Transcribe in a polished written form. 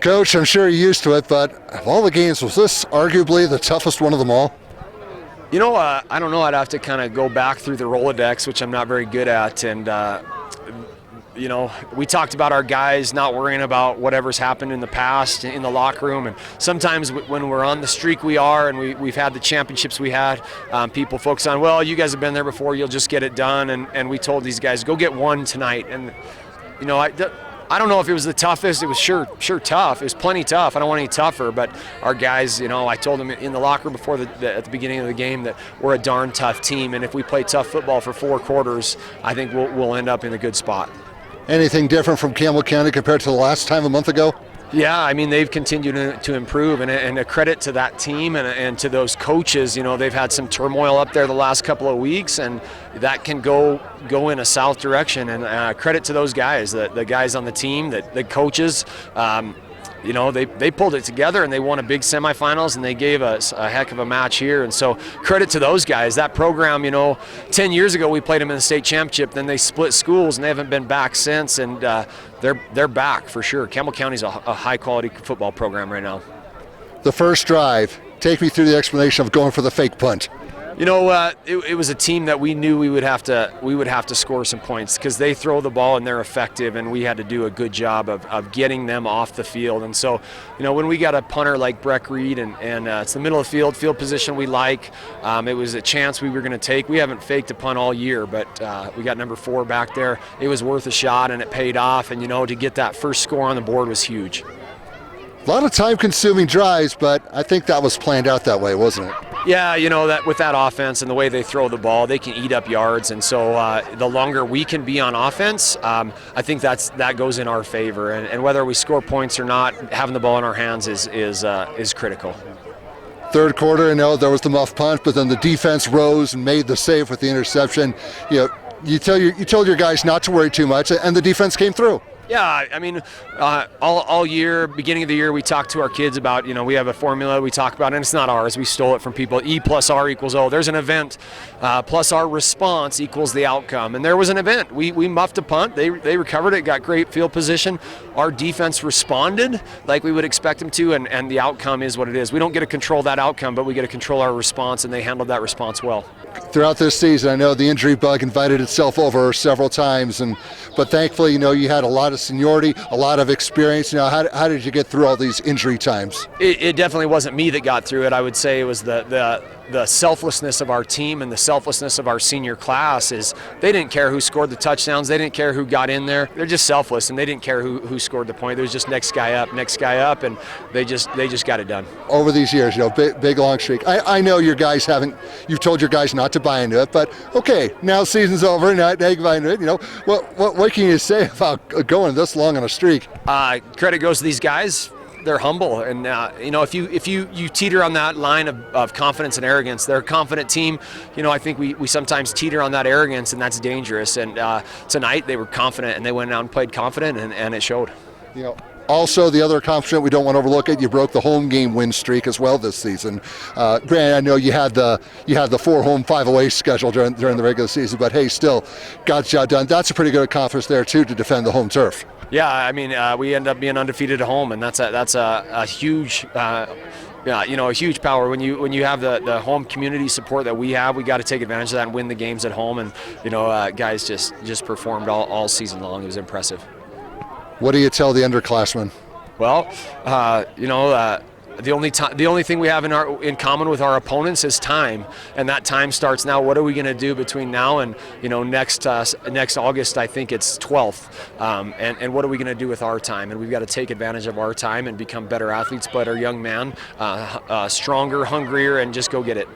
Coach, I'm sure you're used to it, but of all the games, was this arguably the toughest one of them all? You know, I don't know. I'd have to kind of go back through the Rolodex, which I'm not very good at. And, you know, we talked about our guys not worrying about whatever's happened in the past in the locker room. And sometimes when we're on the streak we are and we've had the championships we had, people focus on, well, you guys have been there before, you'll just get it done. And we told these guys, go get one tonight. And, you know, I don't know if it was the toughest. It was sure tough. It was plenty tough. I don't want any tougher, but our guys, you know, I told them in the locker room before at the beginning of the game that we're a darn tough team, and if we play tough football for 4 quarters, I think we'll end up in a good spot. Anything different from Campbell County compared to the last time a month ago? Yeah, I mean, they've continued to improve, and a credit to that team and to those coaches. You know, they've had some turmoil up there the last couple of weeks, and that can go in a south direction. And credit to those guys, the guys on the team, the coaches. You know, they pulled it together and they won a big semifinals and they gave us a heck of a match here. And so credit to those guys. That program, you know, 10 years ago we played them in the state championship. Then they split schools and they haven't been back since. And they're back for sure. Campbell County's a high quality football program right now. The first drive, take me through the explanation of going for the fake punt. You know, it was a team that we knew we would have to score some points because they throw the ball and they're effective, and we had to do a good job of getting them off the field. And so, you know, when we got a punter like Breck Reed and it's the middle of the field position we like, it was a chance we were going to take. We haven't faked a punt all year, but we got number 4 back there. It was worth a shot and it paid off. And, you know, to get that first score on the board was huge. A lot of time-consuming drives, but I think that was planned out that way, wasn't it? Yeah, you know, that with that offense and the way they throw the ball, they can eat up yards, and so the longer we can be on offense, I think that goes in our favor. And whether we score points or not, having the ball in our hands is critical. Third quarter, I know there was the muff punt, but then the defense rose and made the save with the interception. You know, you told your guys not to worry too much, and the defense came through. Yeah, I mean, all year, beginning of the year, we talked to our kids about, you know, we have a formula we talk about, and it's not ours. We stole it from people. E plus R equals O. There's an event plus our response equals the outcome. And there was an event. We muffed a punt. They recovered it, got great field position. Our defense responded like we would expect them to, and the outcome is what it is. We don't get to control that outcome, but we get to control our response, and they handled that response well. Throughout this season, I know the injury bug invited itself over several times, but thankfully, you know, you had a lot of seniority, a lot of experience. You know, how did you get through all these injury times? It definitely wasn't me that got through it. I would say it was the selflessness of our team and the selflessness of our senior class. Is they didn't care who scored the touchdowns. They didn't care who got in there. They're just selfless, and they didn't care who scored the point. There was just next guy up, and they just got it done. Over these years, you know, big long streak. I know your guys you've told your guys not to buy into it, but okay, now season's over, now you buy into it. You know, what can you say about going this long on a streak? Credit goes to these guys. They're humble, and you know, if you teeter on that line of confidence and arrogance, they're a confident team. You know, I think we sometimes teeter on that arrogance, and that's dangerous. And tonight they were confident, and they went out and played confident, and it showed. You know, also the other accomplishment we don't want to overlook it. You broke the home game win streak as well this season. Granted, I know you had the 4 home, 5 away schedule during the regular season, but hey, still got the job done. That's a pretty good accomplishment there too, to defend the home turf. Yeah, I mean, we end up being undefeated at home, and that's a huge, you know, a huge power. When you have the home community support that we have, we got to take advantage of that and win the games at home. And you know, guys just performed all season long. It was impressive. What do you tell the underclassmen? Well, you know. The only thing we have in common with our opponents is time, and that time starts now. What are we going to do between now and, you know, next August? I think it's 12th, and what are we going to do with our time? And we've got to take advantage of our time and become better athletes, better young men, stronger, hungrier, and just go get it.